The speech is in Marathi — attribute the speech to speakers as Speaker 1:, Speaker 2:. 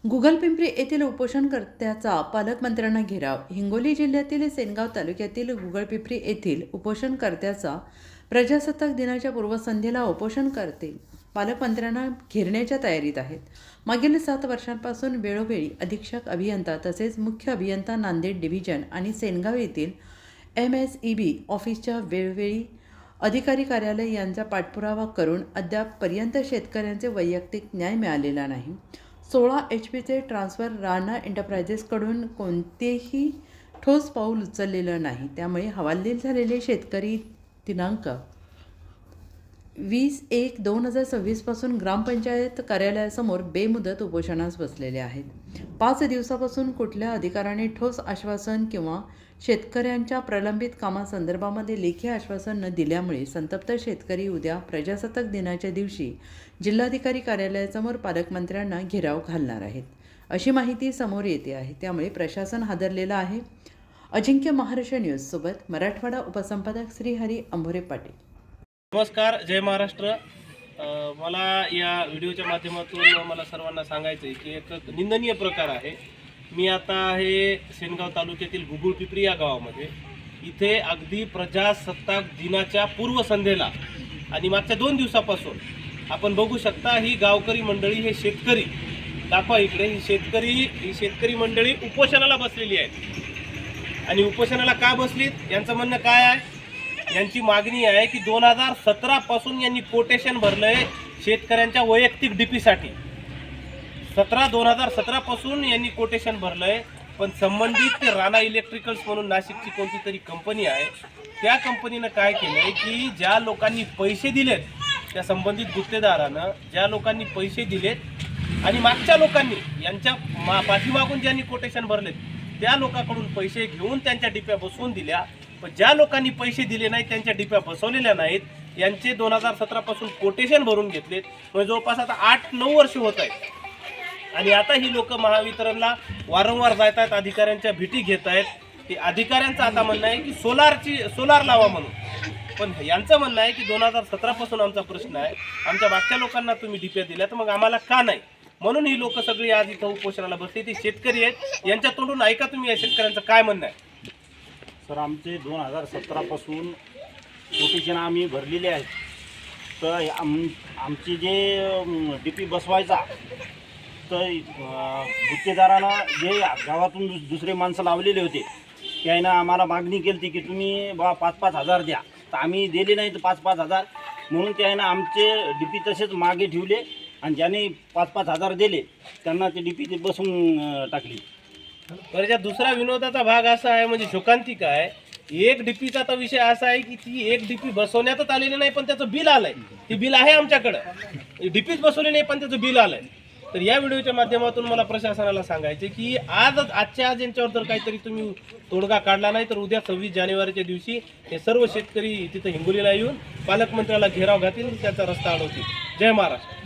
Speaker 1: गुगल पिंपरी येथील उपोषणकर्त्याचा पालकमंत्र्यांना घेराव. हिंगोली जिल्ह्यातील सेनगाव तालुक्यातील गुगल पिंपरी येथील उपोषणकर्त्याचा प्रजासत्ताक दिनाच्या पूर्वसंध्येला उपोषणकर्ते पालकमंत्र्यांना घेरण्याच्या तयारीत आहेत. मागील 7 वर्षांपासून वेळोवेळी अधीक्षक अभियंता तसेच मुख्य अभियंता नांदेड डिव्हिजन आणि सेनगाव येथील MSEB ऑफिसच्या वेळोवेळी अधिकारी कार्यालय यांचा पाठपुरावा करून अद्यापपर्यंत शेतकऱ्यांचे वैयक्तिक न्याय मिळालेला नाही. 16 HPचे ट्रान्सफर राणा एंटरप्राइजेसकडून कोणतेही ठोस पाऊल उचललेलं नाही. त्यामुळे हवालदिल झालेले शेतकरी दिनांक 20/1/2026 पासून ग्रामपंचायत कार्यालयासमोर बेमुदत उपोषणास बसलेले आहेत. 5 दिवसापासून कुठल्या अधिकाऱ्याने ठोस आश्वासन किंवा शेतकऱ्यांच्या प्रलंबित कामासंदर्भामध्ये लेखी आश्वासन न दिल्यामुळे संतप्त शेतकरी उद्या प्रजासत्ताक दिनाच्या दिवशी जिल्हाधिकारी कार्यालयासमोर पालकमंत्र्यांना घेराव घालणार आहेत, अशी माहिती समोर येते आहे. त्यामुळे प्रशासन हादरलेलं आहे. अजिंक्य महाराष्ट्र न्यूज सोबत मराठवाडा उपसंपादक श्रीहरी अंभोरे पाटील.
Speaker 2: नमस्कार, जय महाराष्ट्र. मला या व्हिडिओच्या माध्यमातून मला सर्वांना सांगायचं आहे की एक निंदनीय प्रकार आहे. मी आता आहे सेनगाव तालुक्यातील गुगुळ पिंपरी या गावामध्ये. इथे अगदी प्रजासत्ताक दिनाच्या पूर्वसंध्येला आणि मागच्या 2 दिवसापासून आपण बघू शकता ही गावकरी मंडळी, हे शेतकरी, दाखवा इकडे, ही शेतकरी मंडळी उपोषणाला बसलेली आहेत. आणि उपोषणाला का बसलीत यांचं म्हणणं काय आहे? यांची मागणी आहे की 2017 पासून यांनी कोटेशन भरलंय शेतकऱ्यांच्या वैयक्तिक डीपीसाठी. 2017 पासून यांनी कोटेशन भरलंय, पण संबंधित ते राणा इलेक्ट्रिकल्स म्हणून नाशिकची कोणती तरी कंपनी आहे, त्या कंपनीनं काय केलंय की ज्या लोकांनी पैसे दिलेत, त्या संबंधित गुत्तेदारानं ज्या लोकांनी पैसे दिलेत आणि मागच्या लोकांनी यांच्या पाठीमागून ज्यांनी कोटेशन भरलेत त्या लोकांकडून पैसे घेऊन त्यांच्या डिप्या बसवून दिल्या. पण ज्या लोकांनी पैसे दिले नाहीत, त्यांच्या डिप्या बसवलेल्या नाहीत, यांचे 2017 पासून कोटेशन भरून घेतलेत. म्हणजे जवळपास आता 8-9 वर्ष होत आहेत. आणि आता ही लोक महावितरणला वारंवार जात आहेत, अधिकाऱ्यांच्या भेटी घेत आहेत. ते अधिकाऱ्यांचं आता म्हणणं आहे की सोलार लावा म्हणून. पण यांचं म्हणणं आहे की 2017 पासून आमचा प्रश्न आहे, आमच्या मागच्या लोकांना तुम्ही डिप्या दिल्या, तर मग आम्हाला का नाही? म्हणून ही लोक सगळी आज इथं उपोषणाला बसली. ते शेतकरी आहेत, यांच्या तोंडून ऐका तुम्ही या शेतकऱ्यांचं काय म्हणणं आहे.
Speaker 3: सर, आमचे 2017 पासून कोटेशन आम्ही भरलेले आहेत. तर आमची जे डीपी बसवायचा, तर गुत्तेदारानं जे गावातून दुसरे माणसं लावलेले होते त्यानं आम्हाला मागणी केली की तुम्ही 5-5 हजार द्या. तर आम्ही दिले नाही तर 5-5 हजार म्हणून त्यानं आमचे डीपी तसेच मागे ठेवले आणि ज्याने 5-5 हजार दिले त्यांना ते डीपी ते बसवून टाकली.
Speaker 2: तर ज्या दुसरा विनोदाचा भाग असा आहे, म्हणजे शोकांतिका आहे, एक डीपीचा तर विषय असा आहे की ती एक डीपी बसवण्यातच आलेली नाही, पण त्याचं बिल आलंय. ती बिल आहे आमच्याकडं. डीपीच बसवली नाही, पण त्याचं बिल आलंय. तर या व्हिडिओच्या माध्यमातून मला प्रशासनाला सांगायचे की आजच्या आज यांच्यावर जर काहीतरी तुम्ही तोडगा काढला नाही तर उद्या 26 जानेवारीच्या दिवशी हे सर्व शेतकरी तिथं हिंगोलीला येऊन पालकमंत्र्याला घेराव घातील, त्याचा रस्ता अडवतील. जय महाराष्ट्र.